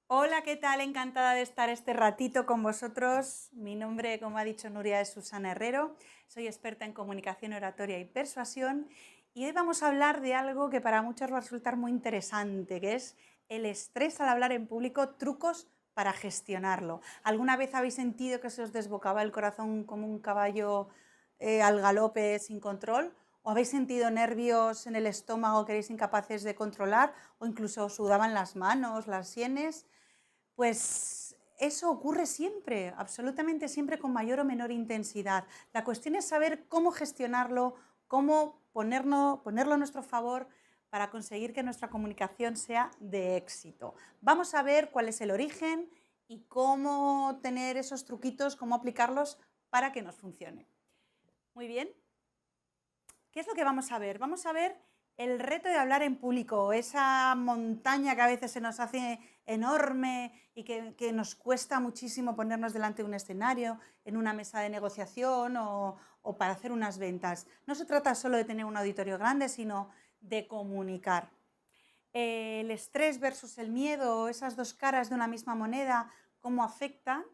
Hola, ¿qué tal? Encantada de estar este ratito con vosotros. Mi nombre, como ha dicho Nuria, es Susana Herrero. Soy experta en comunicación oratoria y persuasión y hoy vamos a hablar de algo que para muchos va a resultar muy interesante, que es el estrés al hablar en público, trucos para gestionarlo. ¿Alguna vez habéis sentido que se os desbocaba el corazón como un caballo al galope sin control? ¿O habéis sentido nervios en el estómago que erais incapaces de controlar? ¿O incluso os sudaban las manos, las sienes? Pues eso ocurre siempre, absolutamente siempre con mayor o menor intensidad. La cuestión es saber cómo gestionarlo, cómo ponerlo a nuestro favor para conseguir que nuestra comunicación sea de éxito. Vamos a ver cuál es el origen y cómo tener esos truquitos, cómo aplicarlos para que nos funcione. Muy bien. ¿Qué es lo que vamos a ver? Vamos a ver el reto de hablar en público, esa montaña que a veces se nos hace enorme y que nos cuesta muchísimo ponernos delante de un escenario, en una mesa de negociación o para hacer unas ventas. No se trata solo de tener un auditorio grande, sino de comunicar. El estrés versus el miedo, esas dos caras de una misma moneda, cómo afectan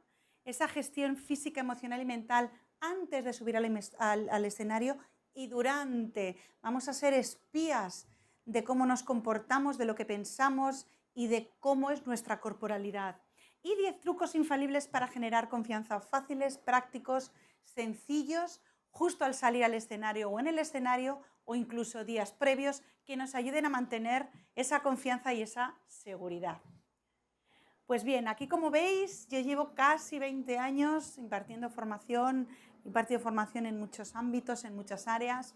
esa gestión física, emocional y mental antes de subir al escenario y durante. Vamos a ser espías de cómo nos comportamos, de lo que pensamos y de cómo es nuestra corporalidad. Y 10 trucos infalibles para generar confianza, fáciles, prácticos, sencillos, justo al salir al escenario o en el escenario o incluso días previos que nos ayuden a mantener esa confianza y esa seguridad. Pues bien, aquí como veis, yo llevo casi 20 años impartiendo formación, he impartido formación en muchos ámbitos, en muchas áreas,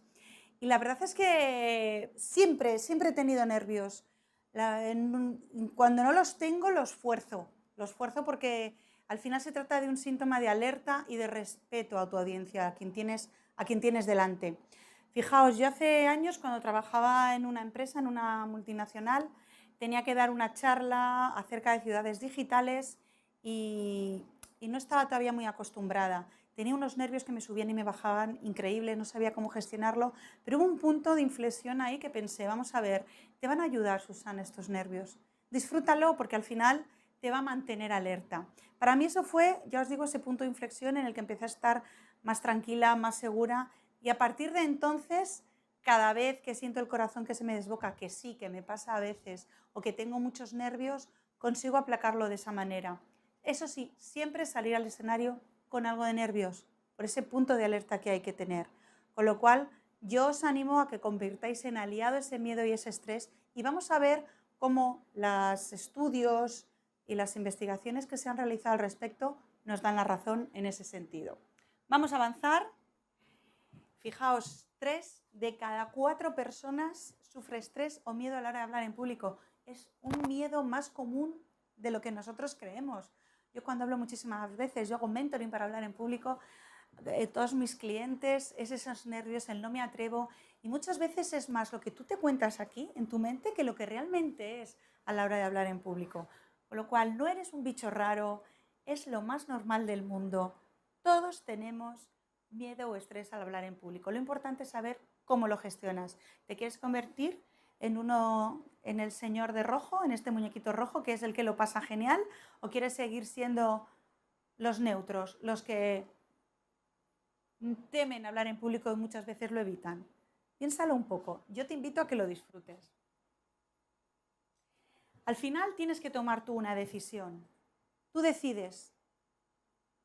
y la verdad es que siempre he tenido nervios. Cuando no los tengo, los fuerzo porque al final se trata de un síntoma de alerta y de respeto a tu audiencia, a quien tienes delante. Fijaos, yo hace años cuando trabajaba en una empresa, en una multinacional, tenía que dar una charla acerca de ciudades digitales y no estaba todavía muy acostumbrada. Tenía unos nervios que me subían y me bajaban increíbles, no sabía cómo gestionarlo, pero hubo un punto de inflexión ahí que pensé, vamos a ver, te van a ayudar, Susana, estos nervios. Disfrútalo porque al final te va a mantener alerta. Para mí eso fue, ya os digo, ese punto de inflexión en el que empecé a estar más tranquila, más segura y a partir de entonces, cada vez que siento el corazón que se me desboca, que sí, que me pasa a veces, o que tengo muchos nervios, consigo aplacarlo de esa manera. Eso sí, siempre salir al escenario con algo de nervios, por ese punto de alerta que hay que tener. Con lo cual, yo os animo a que convirtáis en aliado ese miedo y ese estrés y vamos a ver cómo los estudios y las investigaciones que se han realizado al respecto nos dan la razón en ese sentido. Vamos a avanzar. Fijaos, 3 de cada 4 personas sufre estrés o miedo a la hora de hablar en público. Es un miedo más común de lo que nosotros creemos. Yo cuando hablo muchísimas veces, yo hago mentoring para hablar en público, todos mis clientes, es esos nervios, el no me atrevo, y muchas veces es más lo que tú te cuentas aquí en tu mente que lo que realmente es a la hora de hablar en público. Con lo cual, no eres un bicho raro, es lo más normal del mundo. Todos tenemos miedo o estrés al hablar en público. Lo importante es saber cómo lo gestionas. ¿Te quieres convertir en el señor de rojo, en este muñequito rojo que es el que lo pasa genial? ¿O quieres seguir siendo los neutros, los que temen hablar en público y muchas veces lo evitan? Piénsalo un poco. Yo te invito a que lo disfrutes. Al final tienes que tomar tú una decisión. Tú decides.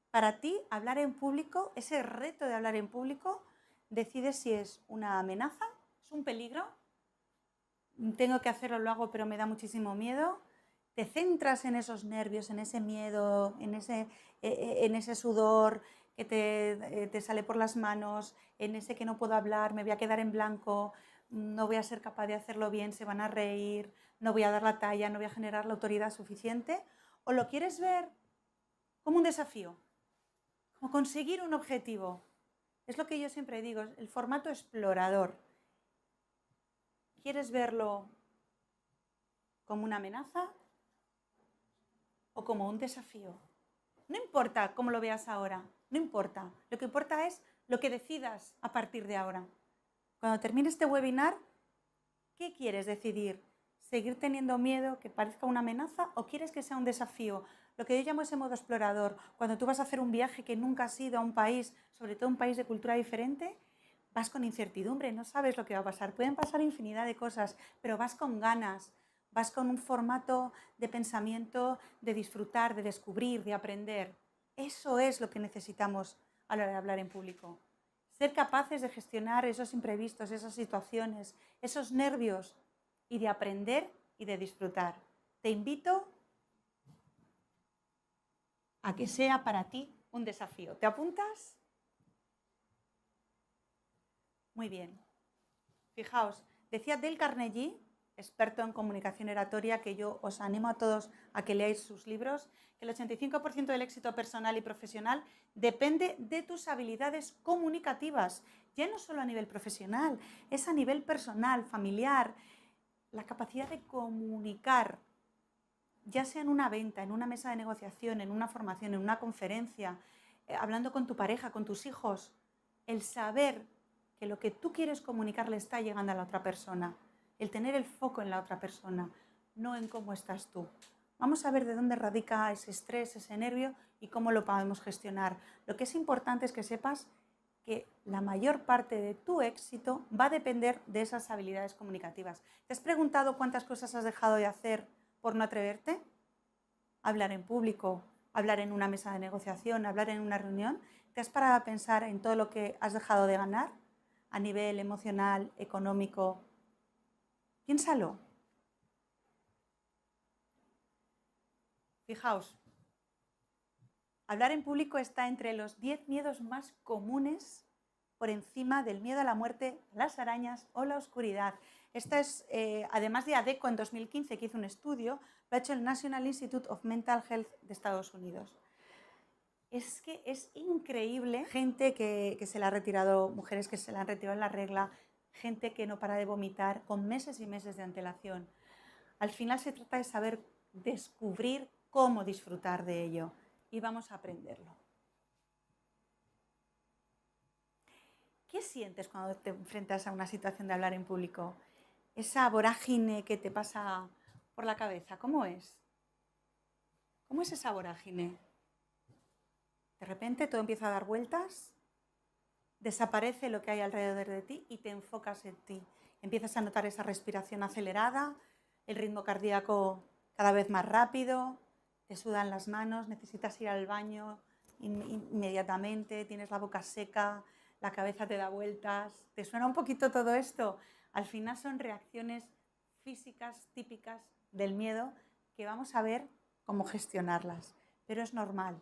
Para ti, hablar en público, ese reto de hablar en público, decides si es una amenaza, es un peligro, tengo que hacerlo, lo hago, pero me da muchísimo miedo. Te centras en esos nervios, en ese miedo, en ese sudor que te sale por las manos, en ese que no puedo hablar, me voy a quedar en blanco, no voy a ser capaz de hacerlo bien, se van a reír, no voy a dar la talla, no voy a generar la autoridad suficiente. ¿O lo quieres ver como un desafío? Como conseguir un objetivo. Es lo que yo siempre digo, el formato explorador. ¿Quieres verlo como una amenaza o como un desafío? No importa cómo lo veas ahora, no importa. Lo que importa es lo que decidas a partir de ahora. Cuando termine este webinar, ¿qué quieres decidir? seguir teniendo miedo, que parezca una amenaza, o quieres que sea un desafío? Lo que yo llamo ese modo explorador, cuando tú vas a hacer un viaje que nunca has ido a un país, sobre todo un país de cultura diferente, vas con incertidumbre, no sabes lo que va a pasar. Pueden pasar infinidad de cosas, pero vas con ganas, vas con un formato de pensamiento, de disfrutar, de descubrir, de aprender. Eso es lo que necesitamos a la hora de hablar en público. Ser capaces de gestionar esos imprevistos, esas situaciones, esos nervios y de aprender y de disfrutar. Te invito a que sea para ti un desafío. ¿Te apuntas? Muy bien. Fijaos, decía Dale Carnegie, experto en comunicación oratoria, que yo os animo a todos a que leáis sus libros, que el 85% del éxito personal y profesional depende de tus habilidades comunicativas, ya no solo a nivel profesional, es a nivel personal, familiar, la capacidad de comunicar, ya sea en una venta, en una mesa de negociación, en una formación, en una conferencia, hablando con tu pareja, con tus hijos, el saber que lo que tú quieres comunicar le está llegando a la otra persona, el tener el foco en la otra persona, no en cómo estás tú. Vamos a ver de dónde radica ese estrés, ese nervio y cómo lo podemos gestionar. Lo que es importante es que sepas que la mayor parte de tu éxito va a depender de esas habilidades comunicativas. ¿Te has preguntado cuántas cosas has dejado de hacer por no atreverte? Hablar en público, hablar en una mesa de negociación, hablar en una reunión. ¿Te has parado a pensar en todo lo que has dejado de ganar a nivel emocional, económico? Piénsalo. Fijaos, hablar en público está entre los 10 miedos más comunes por encima del miedo a la muerte, las arañas o la oscuridad. Esta es, además de ADECO en 2015, que hizo un estudio, lo ha hecho el National Institute of Mental Health de Estados Unidos. Es que es increíble, gente que se le ha retirado, mujeres que se le han retirado la regla, gente que no para de vomitar con meses y meses de antelación. Al final se trata de saber descubrir cómo disfrutar de ello y vamos a aprenderlo. ¿Qué sientes cuando te enfrentas a una situación de hablar en público? Esa vorágine que te pasa por la cabeza, ¿cómo es? ¿Cómo es esa vorágine? De repente todo empieza a dar vueltas, desaparece lo que hay alrededor de ti y te enfocas en ti. Empiezas a notar esa respiración acelerada, el ritmo cardíaco cada vez más rápido, te sudan las manos, necesitas ir al baño inmediatamente, tienes la boca seca, la cabeza te da vueltas. ¿Te suena un poquito todo esto? Al final son reacciones físicas típicas del miedo que vamos a ver cómo gestionarlas, pero es normal.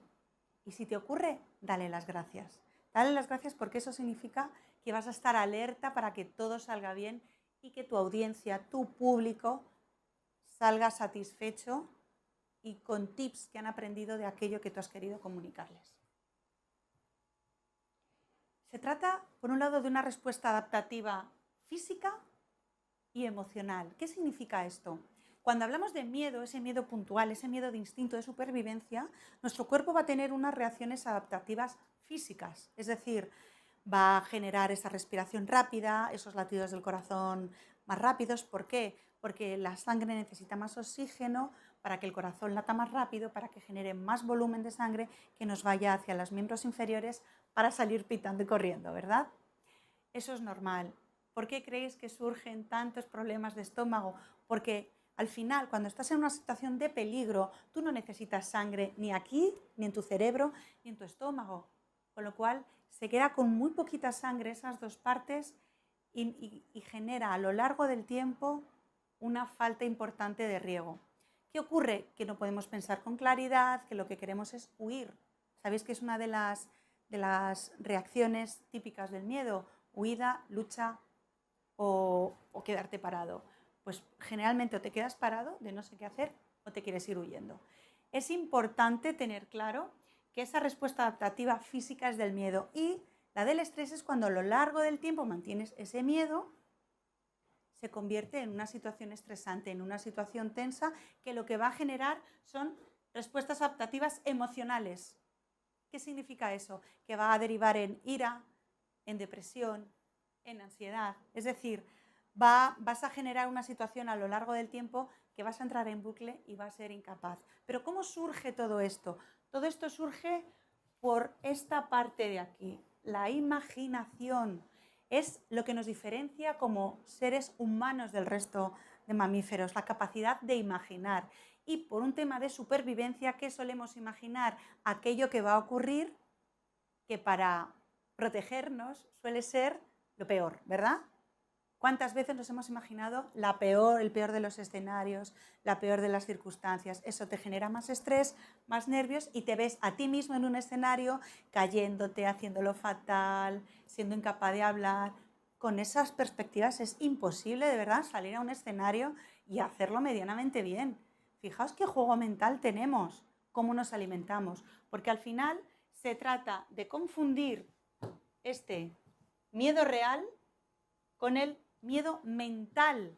Y si te ocurre, dale las gracias. Dale las gracias porque eso significa que vas a estar alerta para que todo salga bien y que tu audiencia, tu público, salga satisfecho y con tips que han aprendido de aquello que tú has querido comunicarles. Se trata, por un lado, de una respuesta adaptativa física y emocional. ¿Qué significa esto? Cuando hablamos de miedo, ese miedo puntual, ese miedo de instinto de supervivencia, nuestro cuerpo va a tener unas reacciones adaptativas físicas, es decir, va a generar esa respiración rápida, esos latidos del corazón más rápidos. ¿Por qué? Porque la sangre necesita más oxígeno para que el corazón lata más rápido, para que genere más volumen de sangre que nos vaya hacia los miembros inferiores para salir pitando y corriendo, ¿verdad? Eso es normal. ¿Por qué creéis que surgen tantos problemas de estómago? Porque al final, cuando estás en una situación de peligro, tú no necesitas sangre ni aquí, ni en tu cerebro, ni en tu estómago. Con lo cual, se queda con muy poquita sangre esas dos partes y genera a lo largo del tiempo una falta importante de riego. ¿Qué ocurre? Que no podemos pensar con claridad, que lo que queremos es huir. ¿Sabéis que es una de las reacciones típicas del miedo? Huida, lucha o quedarte parado. Pues generalmente o te quedas parado de no sé qué hacer o te quieres ir huyendo. Es importante tener claro que esa respuesta adaptativa física es del miedo y la del estrés es cuando a lo largo del tiempo mantienes ese miedo, se convierte en una situación estresante, en una situación tensa que lo que va a generar son respuestas adaptativas emocionales. ¿Qué significa eso? Que va a derivar en ira, en depresión, en ansiedad. Es decir, vas a generar una situación a lo largo del tiempo que vas a entrar en bucle y vas a ser incapaz. Pero ¿cómo surge todo esto? Todo esto surge por esta parte de aquí, la imaginación. Es lo que nos diferencia como seres humanos del resto de mamíferos, la capacidad de imaginar. Y por un tema de supervivencia, ¿qué solemos imaginar? Aquello que va a ocurrir, que para protegernos suele ser lo peor, ¿verdad? ¿Cuántas veces nos hemos imaginado el peor de los escenarios, la peor de las circunstancias? Eso te genera más estrés, más nervios y te ves a ti mismo en un escenario cayéndote, haciéndolo fatal, siendo incapaz de hablar. Con esas perspectivas es imposible, de verdad, salir a un escenario y hacerlo medianamente bien. Fijaos qué juego mental tenemos, cómo nos alimentamos, porque al final se trata de confundir este miedo real con el miedo mental.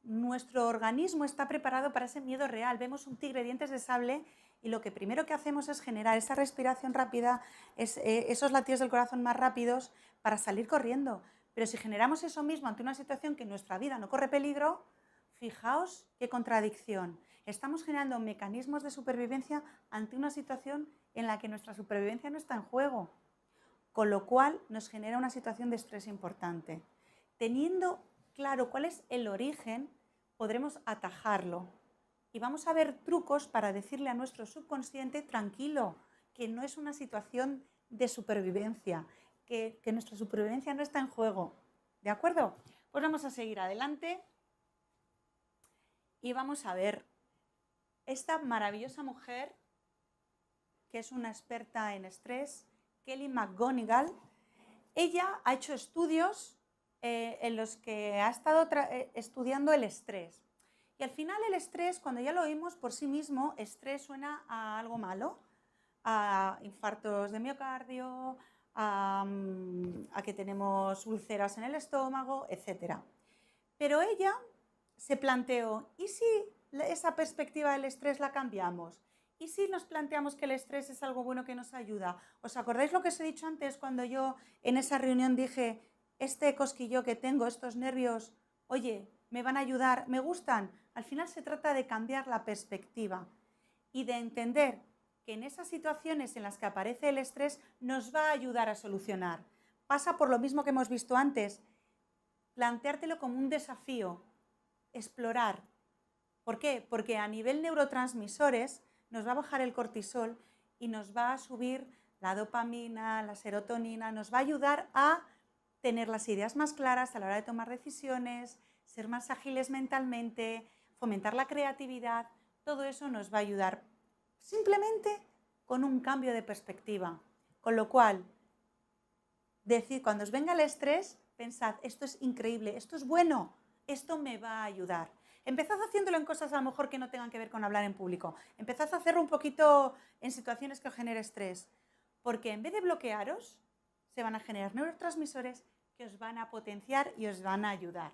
Nuestro organismo está preparado para ese miedo real. Vemos un tigre de dientes de sable y lo que primero que hacemos es generar esa respiración rápida, esos latidos del corazón más rápidos para salir corriendo. Pero si generamos eso mismo ante una situación que en nuestra vida no corre peligro, fijaos qué contradicción. Estamos generando mecanismos de supervivencia ante una situación en la que nuestra supervivencia no está en juego, con lo cual nos genera una situación de estrés importante. Teniendo claro cuál es el origen, podremos atajarlo. Y vamos a ver trucos para decirle a nuestro subconsciente, tranquilo, que no es una situación de supervivencia, que nuestra supervivencia no está en juego. ¿De acuerdo? Pues vamos a seguir adelante y vamos a ver esta maravillosa mujer, que es una experta en estrés, Kelly McGonigal. Ella ha hecho estudios en los que ha estado estudiando el estrés. Y al final el estrés, cuando ya lo oímos por sí mismo, estrés suena a algo malo, a infartos de miocardio, a que tenemos úlceras en el estómago, etc. Pero ella se planteó, ¿y si esa perspectiva del estrés la cambiamos? ¿Y si nos planteamos que el estrés es algo bueno que nos ayuda? ¿Os acordáis lo que os he dicho antes cuando yo en esa reunión dije, este cosquillo que tengo, estos nervios, oye, me van a ayudar, me gustan? Al final se trata de cambiar la perspectiva y de entender que en esas situaciones en las que aparece el estrés nos va a ayudar a solucionar. Pasa por lo mismo que hemos visto antes, planteártelo como un desafío, explorar. ¿Por qué? Porque a nivel neurotransmisores nos va a bajar el cortisol y nos va a subir la dopamina, la serotonina, nos va a ayudar a tener las ideas más claras a la hora de tomar decisiones, ser más ágiles mentalmente, fomentar la creatividad. Todo eso nos va a ayudar simplemente con un cambio de perspectiva. Con lo cual, decir, cuando os venga el estrés, pensad, esto es increíble, esto es bueno, esto me va a ayudar. Empezad haciéndolo en cosas a lo mejor que no tengan que ver con hablar en público. Empezad a hacerlo un poquito en situaciones que os genere estrés. Porque en vez de bloquearos, se van a generar neurotransmisores que os van a potenciar y os van a ayudar.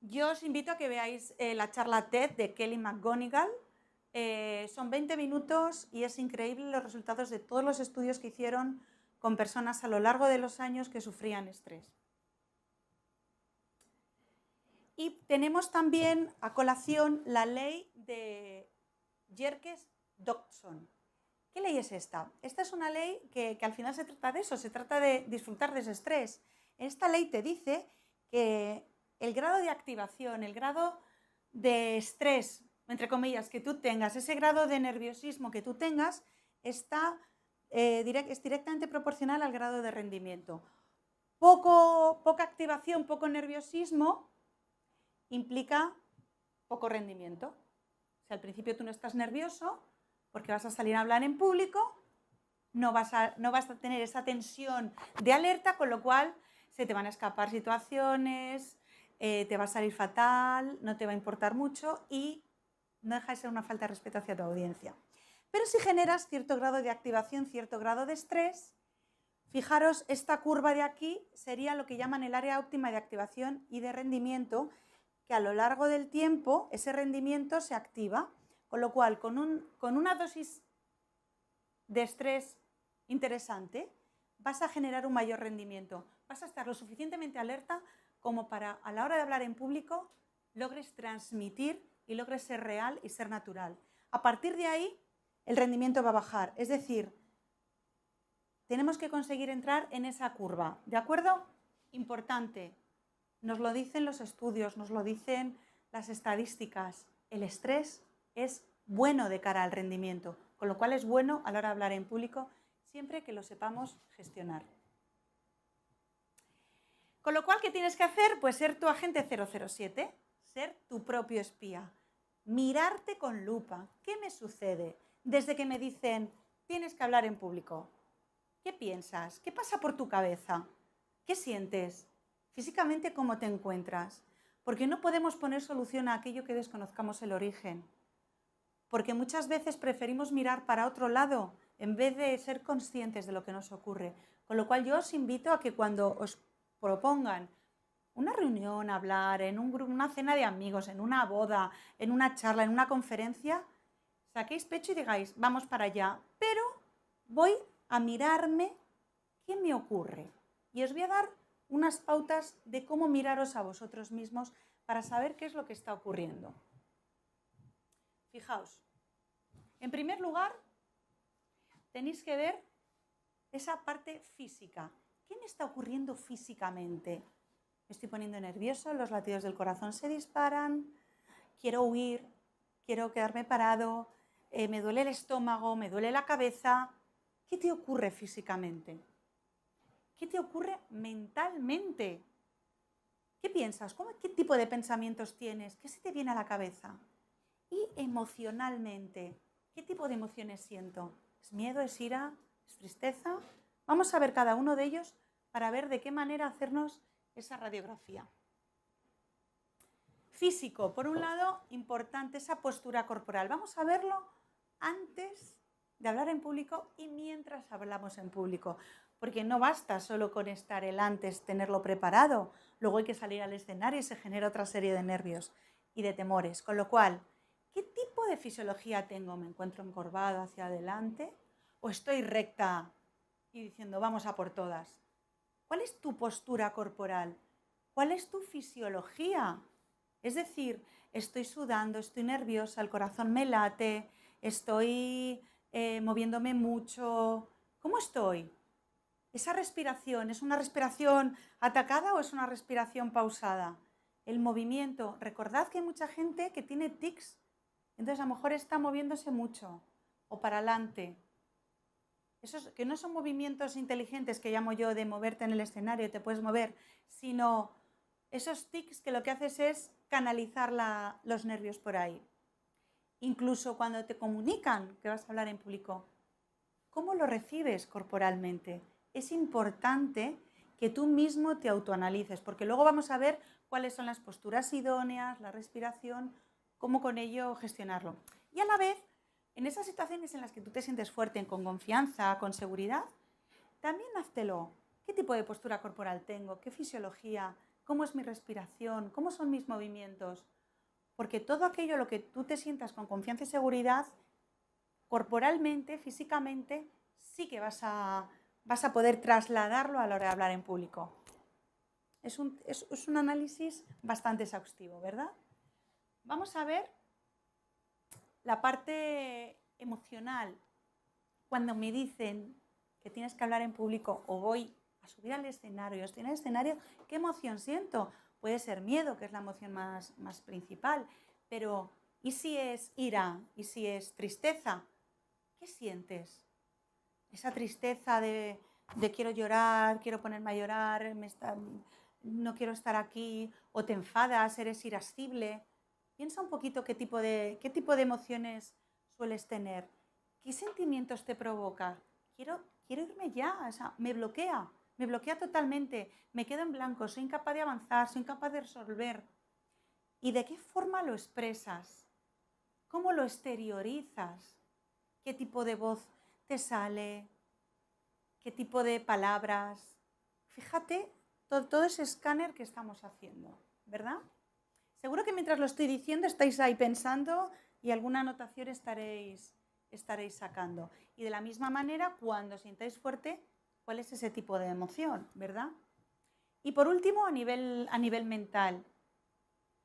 Yo os invito a que veáis la charla TED de Kelly McGonigal. Son 20 minutos y es increíble los resultados de todos los estudios que hicieron con personas a lo largo de los años que sufrían estrés. Y tenemos también a colación la ley de Yerkes-Dodson. ¿Qué ley es esta? Esta es una ley que al final se trata de eso, se trata de disfrutar de ese estrés. Esta ley te dice que el grado de activación, el grado de estrés, entre comillas, que tú tengas, ese grado de nerviosismo que tú tengas, es directamente proporcional al grado de rendimiento. Poca activación, poco nerviosismo implica poco rendimiento. O sea, al principio tú no estás nervioso porque vas a salir a hablar en público, no vas a tener esa tensión de alerta, con lo cual se te van a escapar situaciones, te va a salir fatal, no te va a importar mucho y no deja de ser una falta de respeto hacia tu audiencia. Pero si generas cierto grado de activación, cierto grado de estrés, fijaros, esta curva de aquí sería lo que llaman el área óptima de activación y de rendimiento, que a lo largo del tiempo ese rendimiento se activa, con lo cual con una dosis de estrés interesante vas a generar un mayor rendimiento, vas a estar lo suficientemente alerta como para, a la hora de hablar en público, logres transmitir y logres ser real y ser natural. A partir de ahí, el rendimiento va a bajar. Es decir, tenemos que conseguir entrar en esa curva, ¿de acuerdo? Importante, nos lo dicen los estudios, nos lo dicen las estadísticas. El estrés es bueno de cara al rendimiento, con lo cual es bueno a la hora de hablar en público, siempre que lo sepamos gestionar. Con lo cual, ¿qué tienes que hacer? Pues ser tu agente 007, ser tu propio espía, mirarte con lupa. ¿Qué me sucede desde que me dicen tienes que hablar en público? ¿Qué piensas? ¿Qué pasa por tu cabeza? ¿Qué sientes? Físicamente, ¿cómo te encuentras? Porque no podemos poner solución a aquello que desconozcamos el origen. Porque muchas veces preferimos mirar para otro lado en vez de ser conscientes de lo que nos ocurre. Con lo cual yo os invito a que cuando os propongan una reunión, hablar, en un grupo, una cena de amigos, en una boda, en una charla, en una conferencia, saquéis pecho y digáis, vamos para allá, pero voy a mirarme qué me ocurre. Y os voy a dar unas pautas de cómo miraros a vosotros mismos para saber qué es lo que está ocurriendo. Fijaos, en primer lugar, tenéis que ver esa parte física. ¿Qué me está ocurriendo físicamente? Me estoy poniendo nervioso, los latidos del corazón se disparan, quiero huir, quiero quedarme parado, me duele el estómago, me duele la cabeza. ¿Qué te ocurre físicamente? ¿Qué te ocurre mentalmente? ¿Qué piensas? ¿Qué tipo de pensamientos tienes? ¿Qué se te viene a la cabeza? Y emocionalmente, ¿qué tipo de emociones siento? ¿Es miedo? ¿Es ira? ¿Es tristeza? Vamos a ver cada uno de ellos para ver de qué manera hacernos esa radiografía. Físico, por un lado, importante esa postura corporal. Vamos a verlo antes de hablar en público y mientras hablamos en público, porque no basta solo con estar el antes, tenerlo preparado, luego hay que salir al escenario y se genera otra serie de nervios y de temores. Con lo cual, ¿qué tipo de fisiología tengo? ¿Me encuentro encorvado hacia adelante o estoy recta y diciendo vamos a por todas? ¿Cuál es tu postura corporal? ¿Cuál es tu fisiología? Es decir, estoy sudando, estoy nerviosa, el corazón me late, estoy moviéndome mucho. ¿Cómo estoy? ¿Esa respiración es una respiración atacada o es una respiración pausada? El movimiento. Recordad que hay mucha gente que tiene tics, entonces a lo mejor está moviéndose mucho o para adelante. Esos que no son movimientos inteligentes que llamo yo de moverte en el escenario, te puedes mover, sino esos tics que lo que haces es canalizar los nervios por ahí. Incluso cuando te comunican que vas a hablar en público, ¿cómo lo recibes corporalmente? Es importante que tú mismo te autoanalices, porque luego vamos a ver cuáles son las posturas idóneas, la respiración, cómo con ello gestionarlo. Y a la vez, en esas situaciones en las que tú te sientes fuerte, con confianza, con seguridad, también háztelo. ¿Qué tipo de postura corporal tengo? ¿Qué fisiología? ¿Cómo es mi respiración? ¿Cómo son mis movimientos? Porque todo aquello a lo que tú te sientas con confianza y seguridad, corporalmente, físicamente, sí que vas a poder trasladarlo a la hora de hablar en público. Es un análisis bastante exhaustivo, ¿verdad? Vamos a ver la parte emocional. Cuando me dicen que tienes que hablar en público o voy a subir al escenario, estoy en el escenario, ¿qué emoción siento? Puede ser miedo, que es la emoción más principal, pero ¿y si es ira? ¿Y si es tristeza? ¿Qué sientes? Esa tristeza de quiero llorar, quiero ponerme a llorar, no quiero estar aquí, o te enfadas, eres irascible. Piensa un poquito qué tipo de emociones sueles tener, qué sentimientos te provoca. Quiero irme ya, o sea, me bloquea totalmente, me quedo en blanco, soy incapaz de avanzar, soy incapaz de resolver. ¿Y de qué forma lo expresas? ¿Cómo lo exteriorizas? ¿Qué tipo de voz te sale? ¿Qué tipo de palabras? Fíjate todo ese escáner que estamos haciendo, ¿verdad? Seguro que mientras lo estoy diciendo estáis ahí pensando y alguna anotación estaréis sacando. Y de la misma manera, cuando sintáis fuerte, ¿cuál es ese tipo de emoción, verdad? Y por último, a nivel mental,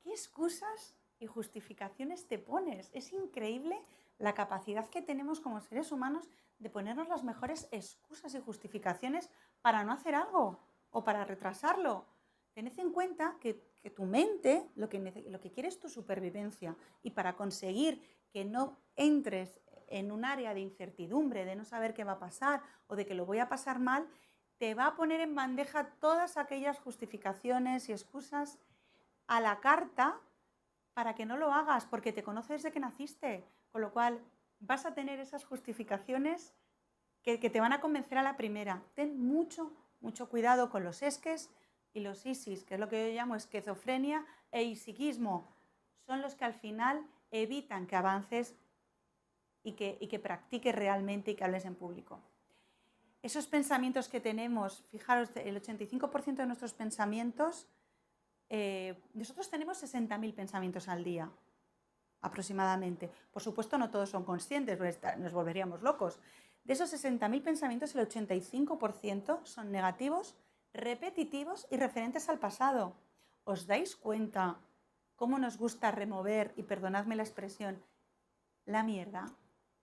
¿qué excusas y justificaciones te pones? Es increíble la capacidad que tenemos como seres humanos de ponernos las mejores excusas y justificaciones para no hacer algo o para retrasarlo. Tened en cuenta que tu mente lo que quiere es tu supervivencia, y para conseguir que no entres en un área de incertidumbre, de no saber qué va a pasar o de que lo voy a pasar mal, te va a poner en bandeja todas aquellas justificaciones y excusas a la carta para que no lo hagas, porque te conoces desde que naciste, con lo cual vas a tener esas justificaciones que te van a convencer a la primera. Ten mucho, mucho cuidado con los esques y los isis, que es lo que yo llamo esquizofrenia e isiquismo. Son los que al final evitan que avances y que practiques realmente y que hables en público. Esos pensamientos que tenemos, fijaros, el 85% de nuestros pensamientos, nosotros tenemos 60.000 pensamientos al día, aproximadamente. Por supuesto, no todos son conscientes, nos volveríamos locos. De esos 60.000 pensamientos, el 85% son negativos, repetitivos y referentes al pasado. ¿Os dais cuenta cómo nos gusta remover, y perdonadme la expresión, la mierda?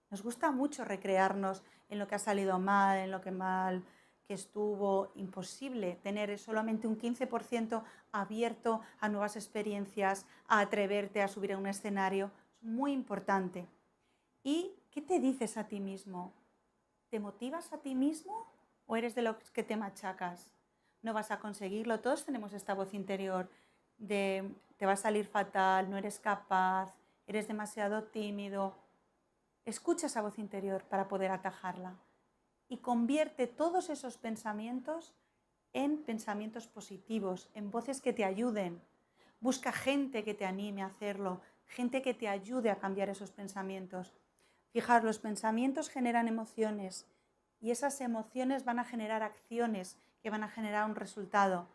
Nos gusta mucho recrearnos en lo que ha salido mal, en lo que mal que estuvo. Imposible tener solamente un 15% abierto a nuevas experiencias, a atreverte a subir a un escenario. Es muy importante. ¿Y qué te dices a ti mismo? ¿Te motivas a ti mismo o eres de los que te machacas? No vas a conseguirlo. Todos tenemos esta voz interior de te va a salir fatal, no eres capaz, eres demasiado tímido. Escucha esa voz interior para poder atajarla y convierte todos esos pensamientos en pensamientos positivos, en voces que te ayuden. Busca gente que te anime a hacerlo, gente que te ayude a cambiar esos pensamientos. Fijaos, los pensamientos generan emociones y esas emociones van a generar acciones que van a generar un resultado.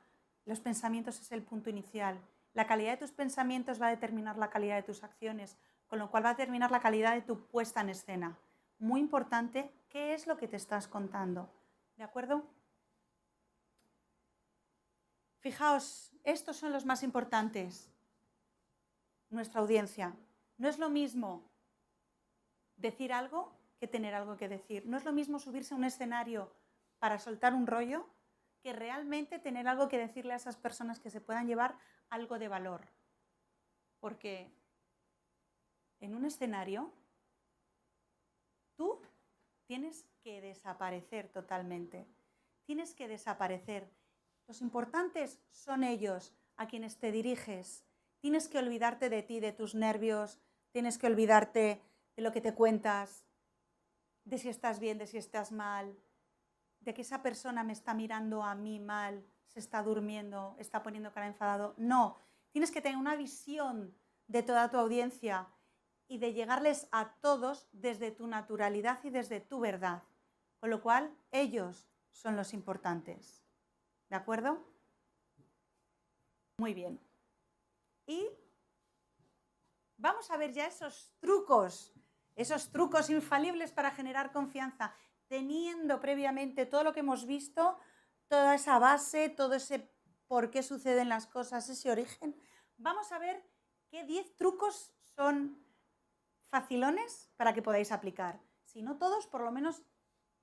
Los pensamientos es el punto inicial. La calidad de tus pensamientos va a determinar la calidad de tus acciones, con lo cual va a determinar la calidad de tu puesta en escena. Muy importante, ¿qué es lo que te estás contando? ¿De acuerdo? Fijaos, estos son los más importantes. Nuestra audiencia. No es lo mismo decir algo que tener algo que decir. No es lo mismo subirse a un escenario para soltar un rollo que realmente tener algo que decirle a esas personas que se puedan llevar algo de valor. Porque en un escenario tú tienes que desaparecer totalmente. Tienes que desaparecer. Los importantes son ellos, a quienes te diriges. Tienes que olvidarte de ti, de tus nervios. Tienes que olvidarte de lo que te cuentas, de si estás bien, de si estás mal, de que esa persona me está mirando a mí mal, se está durmiendo, está poniendo cara enfadado. No, tienes que tener una visión de toda tu audiencia y de llegarles a todos desde tu naturalidad y desde tu verdad. Con lo cual, ellos son los importantes. ¿De acuerdo? Muy bien. Y vamos a ver ya esos trucos infalibles para generar confianza, teniendo previamente todo lo que hemos visto, toda esa base, todo ese por qué suceden las cosas, ese origen. Vamos a ver qué 10 trucos son facilones para que podáis aplicar. Si no todos, por lo menos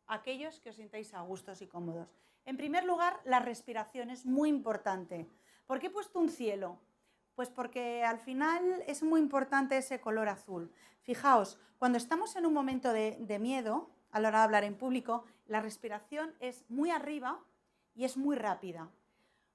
aquellos que os sintáis a gustos y cómodos. En primer lugar, la respiración es muy importante. ¿Por qué he puesto un cielo? Pues porque al final es muy importante ese color azul. Fijaos, cuando estamos en un momento de miedo, a la hora de hablar en público, la respiración es muy arriba y es muy rápida.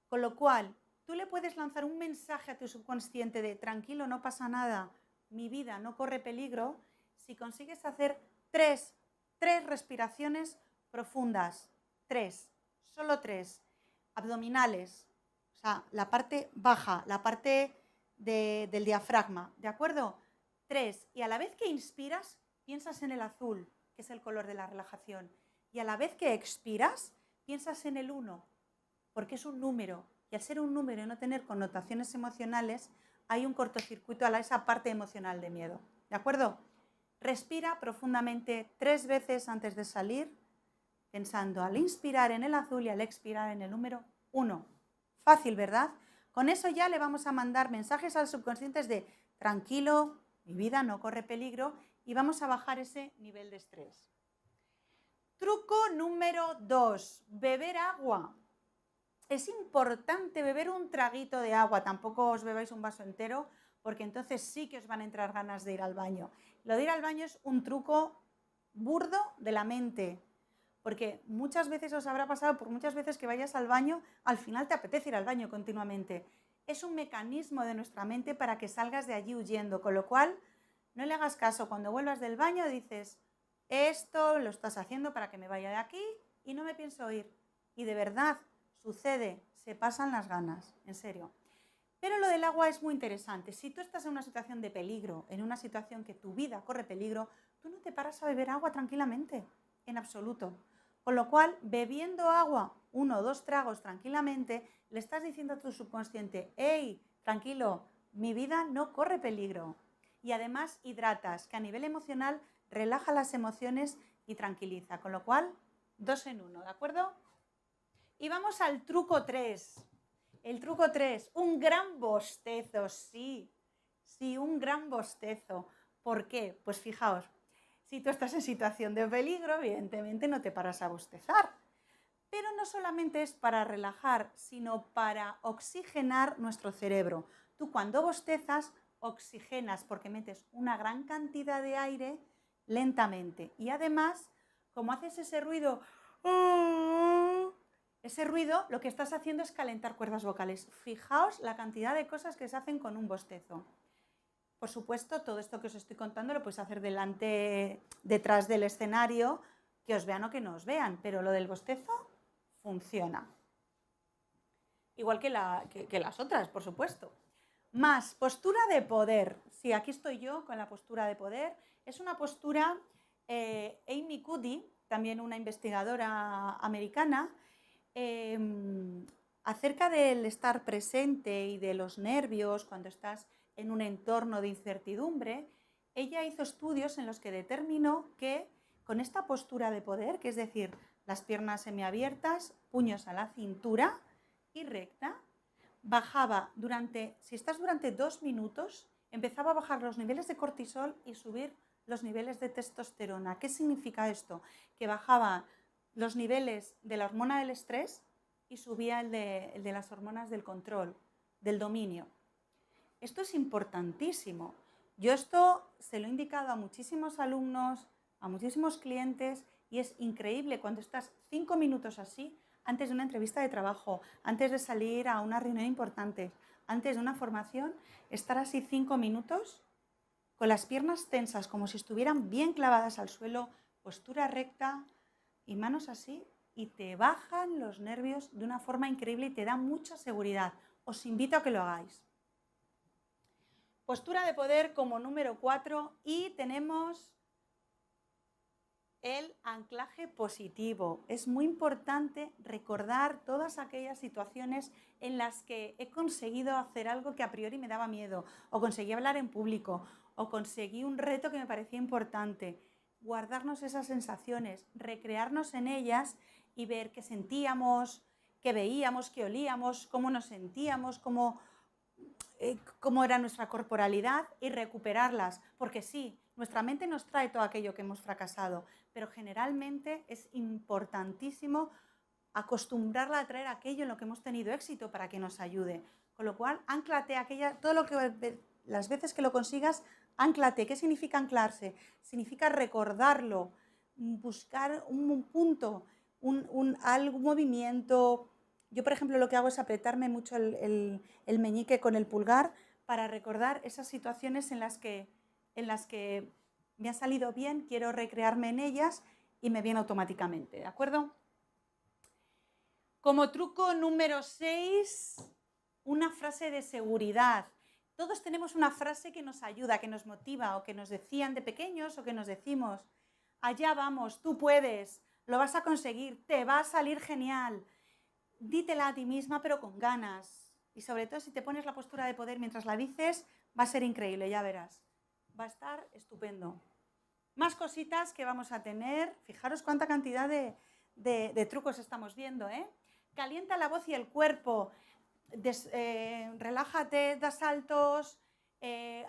Con lo cual, tú le puedes lanzar un mensaje a tu subconsciente de tranquilo, no pasa nada, mi vida no corre peligro, si consigues hacer tres respiraciones profundas, solo tres, abdominales, o sea, la parte baja, la parte del diafragma, ¿de acuerdo? 3, y a la vez que inspiras, piensas en el azul, que es el color de la relajación, y a la vez que expiras, piensas en el 1, porque es un número, y al ser un número y no tener connotaciones emocionales, hay un cortocircuito a esa parte emocional de miedo, ¿de acuerdo? Respira profundamente 3 veces antes de salir, pensando al inspirar en el azul y al expirar en el número 1. Fácil, ¿verdad? Con eso ya le vamos a mandar mensajes al subconsciente de tranquilo, mi vida no corre peligro, y vamos a bajar ese nivel de estrés. Truco número 2, beber agua. Es importante beber un traguito de agua, tampoco os bebáis un vaso entero, porque entonces sí que os van a entrar ganas de ir al baño. Lo de ir al baño es un truco burdo de la mente, porque muchas veces os habrá pasado, por muchas veces que vayas al baño, al final te apetece ir al baño continuamente. Es un mecanismo de nuestra mente para que salgas de allí huyendo, con lo cual no le hagas caso. Cuando vuelvas del baño dices, esto lo estás haciendo para que me vaya de aquí y no me pienso ir. Y de verdad, sucede, se pasan las ganas, en serio. Pero lo del agua es muy interesante. Si tú estás en una situación de peligro, en una situación que tu vida corre peligro, tú no te paras a beber agua tranquilamente, en absoluto. Con lo cual, bebiendo agua, 1 o 2 tragos tranquilamente, le estás diciendo a tu subconsciente, hey, tranquilo, mi vida no corre peligro. Y además hidratas, que a nivel emocional relaja las emociones y tranquiliza. Con lo cual, 2 en 1, ¿de acuerdo? Y vamos al truco 3. El truco 3, un gran bostezo, sí, un gran bostezo. ¿Por qué? Pues fijaos, si tú estás en situación de peligro, evidentemente no te paras a bostezar. Pero no solamente es para relajar, sino para oxigenar nuestro cerebro. Tú cuando bostezas, oxigenas porque metes una gran cantidad de aire lentamente. Y además, como haces ese ruido, lo que estás haciendo es calentar cuerdas vocales. Fijaos la cantidad de cosas que se hacen con un bostezo. Por supuesto, todo esto que os estoy contando lo podéis hacer detrás del escenario, que os vean o que no os vean, pero lo del bostezo funciona. Igual que las otras, por supuesto. Más, postura de poder. Sí, aquí estoy yo con la postura de poder. Es una postura, Amy Cuddy, también una investigadora americana, acerca del estar presente y de los nervios cuando estás en un entorno de incertidumbre. Ella hizo estudios en los que determinó que con esta postura de poder, que es decir, las piernas semiabiertas, puños a la cintura y recta, bajaba si estás durante 2 minutos, empezaba a bajar los niveles de cortisol y subir los niveles de testosterona. ¿Qué significa esto? Que bajaba los niveles de la hormona del estrés y subía el de las hormonas del control, del dominio. Esto es importantísimo. Yo esto se lo he indicado a muchísimos alumnos, a muchísimos clientes, y es increíble cuando estás 5 minutos así, antes de una entrevista de trabajo, antes de salir a una reunión importante, antes de una formación, estar así 5 minutos con las piernas tensas, como si estuvieran bien clavadas al suelo, postura recta y manos así, y te bajan los nervios de una forma increíble y te da mucha seguridad. Os invito a que lo hagáis. Postura de poder como número 4 y tenemos el anclaje positivo. Es muy importante recordar todas aquellas situaciones en las que he conseguido hacer algo que a priori me daba miedo, o conseguí hablar en público, o conseguí un reto que me parecía importante. Guardarnos esas sensaciones, recrearnos en ellas y ver qué sentíamos, qué veíamos, qué olíamos, cómo nos sentíamos, cómo era nuestra corporalidad y recuperarlas. Porque sí, nuestra mente nos trae todo aquello que hemos fracasado, pero generalmente es importantísimo acostumbrarla a traer aquello en lo que hemos tenido éxito para que nos ayude. Con lo cual, ánclate las veces que lo consigas, ánclate. ¿Qué significa anclarse? Significa recordarlo, buscar un punto, algún movimiento. Yo, por ejemplo, lo que hago es apretarme mucho el meñique con el pulgar para recordar esas situaciones en las que me ha salido bien, quiero recrearme en ellas y me viene automáticamente, ¿de acuerdo? Como truco número 6, una frase de seguridad. Todos tenemos una frase que nos ayuda, que nos motiva, o que nos decían de pequeños, o que nos decimos, allá vamos, tú puedes, lo vas a conseguir, te va a salir genial. Dítela a ti misma, pero con ganas. Y sobre todo, si te pones la postura de poder mientras la dices, va a ser increíble, ya verás. Va a estar estupendo. Más cositas que vamos a tener. Fijaros cuánta cantidad de trucos estamos viendo, ¿eh? Calienta la voz y el cuerpo. relájate, da saltos,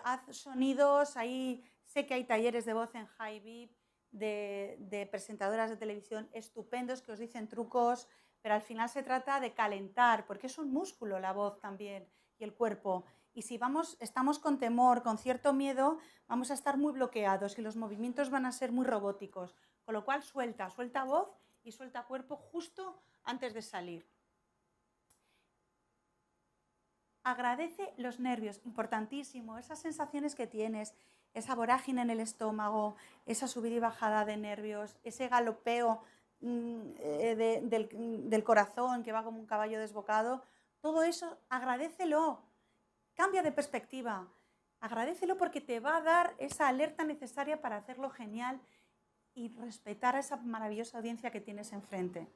haz sonidos. Ahí sé que hay talleres de voz en HiVip de presentadoras de televisión estupendos que os dicen trucos, pero al final se trata de calentar, porque es un músculo la voz también y el cuerpo. Y si estamos con temor, con cierto miedo, vamos a estar muy bloqueados y los movimientos van a ser muy robóticos. Con lo cual suelta voz y suelta cuerpo justo antes de salir. Agradece los nervios, importantísimo, esas sensaciones que tienes, esa vorágine en el estómago, esa subida y bajada de nervios, ese galopeo del corazón que va como un caballo desbocado. Todo eso agradécelo, cambia de perspectiva, agradécelo porque te va a dar esa alerta necesaria para hacerlo genial y respetar a esa maravillosa audiencia que tienes enfrente.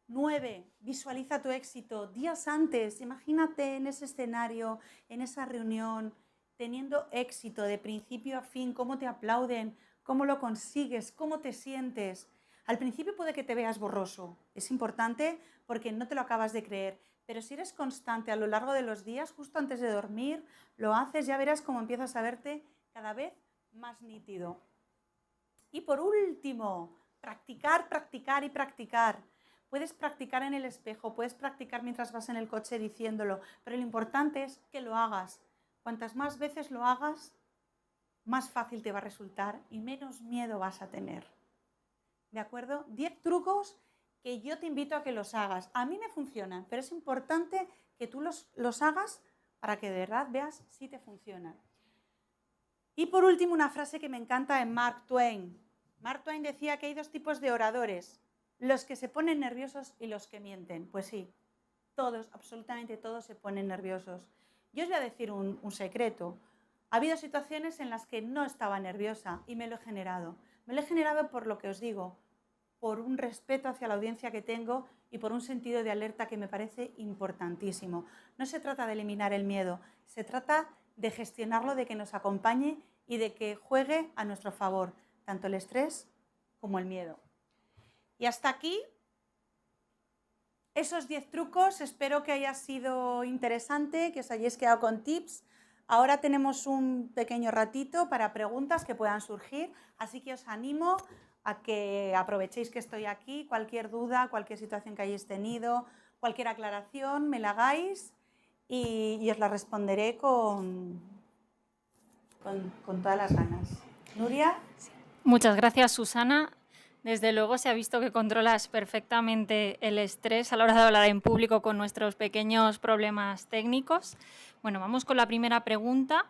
9. Visualiza tu éxito. Días antes, imagínate en ese escenario, en esa reunión, teniendo éxito de principio a fin, cómo te aplauden, cómo lo consigues, cómo te sientes. Al principio puede que te veas borroso. Es importante porque no te lo acabas de creer. Pero si eres constante a lo largo de los días, justo antes de dormir, lo haces, ya verás cómo empiezas a verte cada vez más nítido. Y por último, practicar, practicar y practicar. Puedes practicar en el espejo, puedes practicar mientras vas en el coche diciéndolo, pero lo importante es que lo hagas. Cuantas más veces lo hagas, más fácil te va a resultar y menos miedo vas a tener. ¿De acuerdo? 10 trucos que yo te invito a que los hagas. A mí me funcionan, pero es importante que tú los hagas para que de verdad veas si te funcionan. Y por último, una frase que me encanta de Mark Twain. Mark Twain decía que hay 2 tipos de oradores: los que se ponen nerviosos y los que mienten. Pues sí, todos, absolutamente todos se ponen nerviosos. Yo os voy a decir un secreto. Ha habido situaciones en las que no estaba nerviosa y me lo he generado. Me lo he generado por lo que os digo, por un respeto hacia la audiencia que tengo y por un sentido de alerta que me parece importantísimo. No se trata de eliminar el miedo, se trata de gestionarlo, de que nos acompañe y de que juegue a nuestro favor, tanto el estrés como el miedo. Y hasta aquí esos 10 trucos. Espero que haya sido interesante, que os hayáis quedado con tips. Ahora tenemos un pequeño ratito para preguntas que puedan surgir, así que os animo a que aprovechéis que estoy aquí. Cualquier duda, cualquier situación que hayáis tenido, cualquier aclaración, me la hagáis y os la responderé con todas las ganas. Nuria. Muchas gracias, Susana. Desde luego se ha visto que controlas perfectamente el estrés a la hora de hablar en público con nuestros pequeños problemas técnicos. Bueno, vamos con la primera pregunta.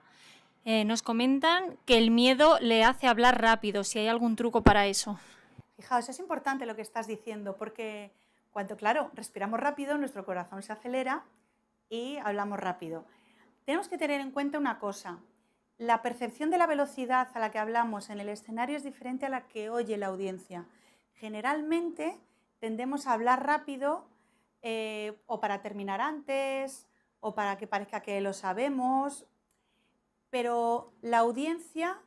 Nos comentan que el miedo le hace hablar rápido, si hay algún truco para eso. Fijaos, es importante lo que estás diciendo, porque cuando, claro, respiramos rápido, nuestro corazón se acelera y hablamos rápido. Tenemos que tener en cuenta una cosa: la percepción de la velocidad a la que hablamos en el escenario es diferente a la que oye la audiencia. Generalmente tendemos a hablar rápido o para terminar antes o para que parezca que lo sabemos, pero la audiencia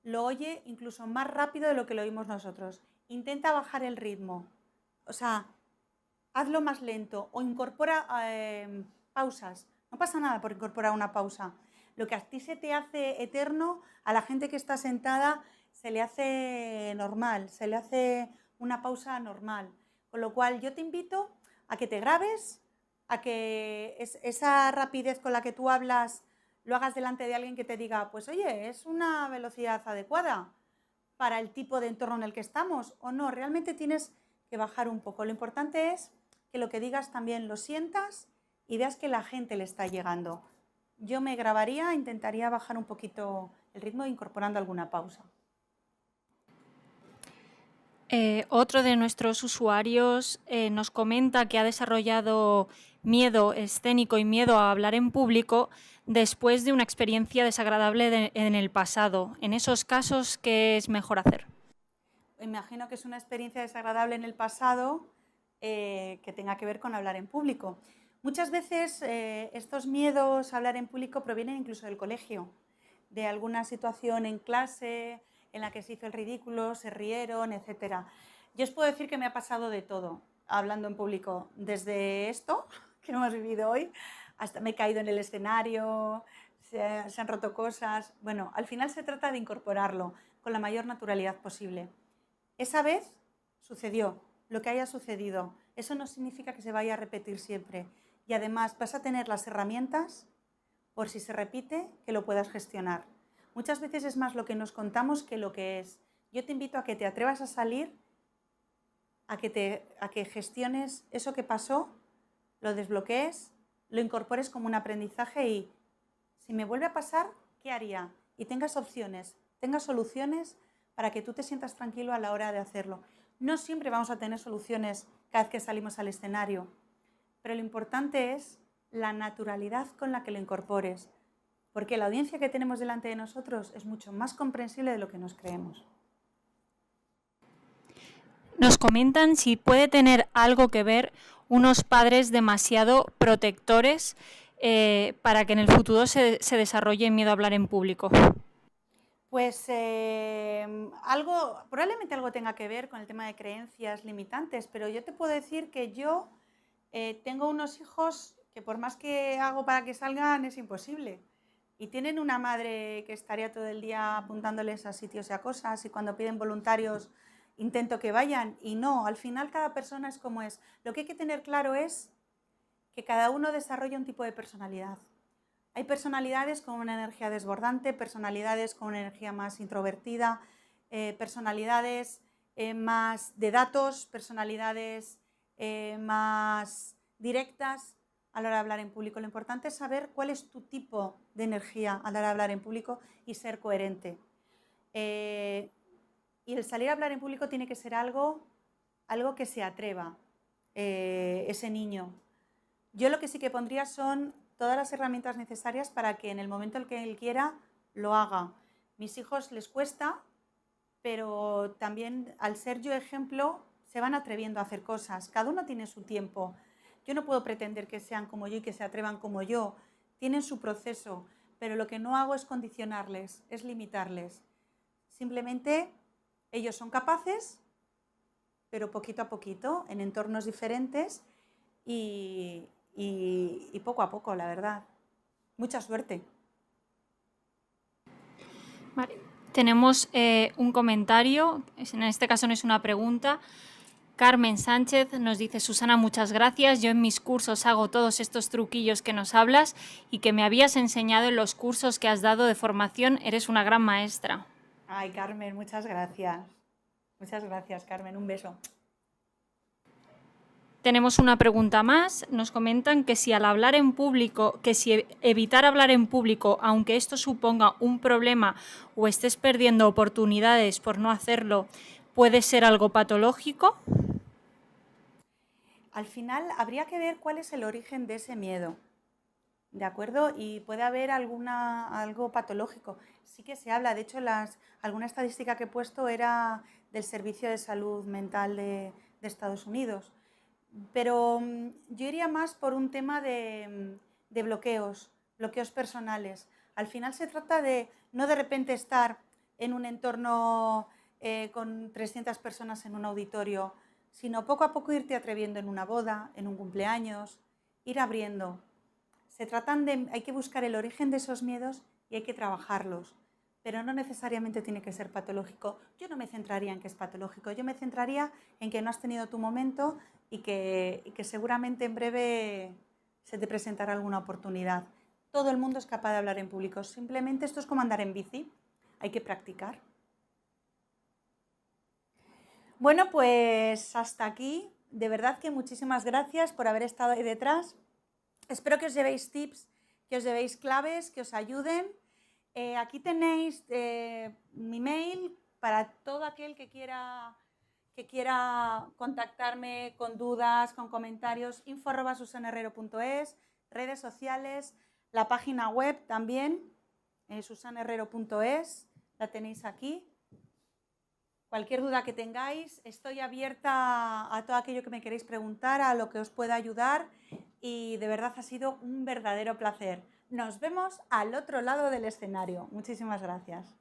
lo oye incluso más rápido de lo que lo oímos nosotros. Intenta bajar el ritmo, o sea, hazlo más lento o incorpora pausas. No pasa nada por incorporar una pausa. Lo que a ti se te hace eterno, a la gente que está sentada se le hace normal, se le hace una pausa normal. Con lo cual yo te invito a que te grabes, a que esa rapidez con la que tú hablas lo hagas delante de alguien que te diga, pues oye, es una velocidad adecuada para el tipo de entorno en el que estamos, o no, realmente tienes que bajar un poco. Lo importante es que lo que digas también lo sientas y veas que la gente le está llegando. Yo me grabaría, intentaría bajar un poquito el ritmo incorporando alguna pausa. Otro de nuestros usuarios nos comenta que ha desarrollado miedo escénico y miedo a hablar en público después de una experiencia desagradable en el pasado. En esos casos, ¿qué es mejor hacer? Imagino que es una experiencia desagradable en el pasado que tenga que ver con hablar en público. Muchas veces estos miedos a hablar en público provienen incluso del colegio, de alguna situación en clase en la que se hizo el ridículo, se rieron, etc. Yo os puedo decir que me ha pasado de todo. hablando en público, desde esto que hemos vivido hoy, hasta me he caído en el escenario, se han roto cosas. Bueno, al final se trata de incorporarlo con la mayor naturalidad posible. Esa vez sucedió lo que haya sucedido. Eso no significa que se vaya a repetir siempre. Y además vas a tener las herramientas, por si se repite, que lo puedas gestionar. Muchas veces es más lo que nos contamos que lo que es. Yo te invito a que te atrevas a salir, a que gestiones eso que pasó, lo desbloquees, lo incorpores como un aprendizaje y si me vuelve a pasar, ¿qué haría? Y tengas opciones, tengas soluciones para que tú te sientas tranquilo a la hora de hacerlo. No siempre vamos a tener soluciones cada vez que salimos al escenario, pero lo importante es la naturalidad con la que lo incorpores, porque la audiencia que tenemos delante de nosotros es mucho más comprensible de lo que nos creemos. Nos comentan si puede tener algo que ver unos padres demasiado protectores para que en el futuro se desarrolle miedo a hablar en público. Pues probablemente algo tenga que ver con el tema de creencias limitantes, pero yo te puedo decir que yo tengo unos hijos que por más que hago para que salgan es imposible. Y tienen una madre que estaría todo el día apuntándoles a sitios y a cosas y cuando piden voluntarios intento que vayan y no, al final cada persona es como es. Lo que hay que tener claro es que cada uno desarrolla un tipo de personalidad. Hay personalidades con una energía desbordante, personalidades con una energía más introvertida, personalidades más de datos, personalidades más directas a la hora de hablar en público. Lo importante es saber cuál es tu tipo de energía a la hora de hablar en público y ser coherente. Y el salir a hablar en público tiene que ser algo que se atreva ese niño. Yo lo que sí que pondría son todas las herramientas necesarias para que en el momento en que él quiera lo haga. Mis hijos les cuesta, pero también al ser yo ejemplo se van atreviendo a hacer cosas. Cada uno tiene su tiempo. Yo no puedo pretender que sean como yo y que se atrevan como yo. Tienen su proceso, pero lo que no hago es condicionarles, es limitarles. Simplemente ellos son capaces, pero poquito a poquito, en entornos diferentes y poco a poco, la verdad. Mucha suerte. Vale. Tenemos un comentario, en este caso no es una pregunta. Carmen Sánchez nos dice: Susana, muchas gracias. Yo en mis cursos hago todos estos truquillos que nos hablas y que me habías enseñado en los cursos que has dado de formación. Eres una gran maestra. Ay, Carmen, muchas gracias. Muchas gracias, Carmen. Un beso. Tenemos una pregunta más. Nos comentan que si al hablar en público, que si evitar hablar en público, aunque esto suponga un problema o estés perdiendo oportunidades por no hacerlo, puede ser algo patológico. Al final habría que ver cuál es el origen de ese miedo, ¿de acuerdo? Y puede haber algo patológico. Sí que se habla, de hecho, alguna estadística que he puesto era del Servicio de Salud Mental de Estados Unidos. Pero yo iría más por un tema de bloqueos personales. Al final se trata de no de repente estar en un entorno con 300 personas en un auditorio, sino poco a poco irte atreviendo en una boda, en un cumpleaños, ir abriendo. Hay que buscar el origen de esos miedos y hay que trabajarlos, pero no necesariamente tiene que ser patológico. Yo no me centraría en que es patológico, yo me centraría en que no has tenido tu momento y que seguramente en breve se te presentará alguna oportunidad. Todo el mundo es capaz de hablar en público, simplemente esto es como andar en bici, hay que practicar. Bueno, pues hasta aquí. De verdad que muchísimas gracias por haber estado ahí detrás. Espero que os llevéis tips, que os llevéis claves, que os ayuden. Aquí tenéis mi mail para todo aquel que quiera contactarme con dudas, con comentarios, info@susanherrero.es, redes sociales, la página web también, susanherrero.es, la tenéis aquí. Cualquier duda que tengáis, estoy abierta a todo aquello que me queréis preguntar, a lo que os pueda ayudar y de verdad ha sido un verdadero placer. Nos vemos al otro lado del escenario. Muchísimas gracias.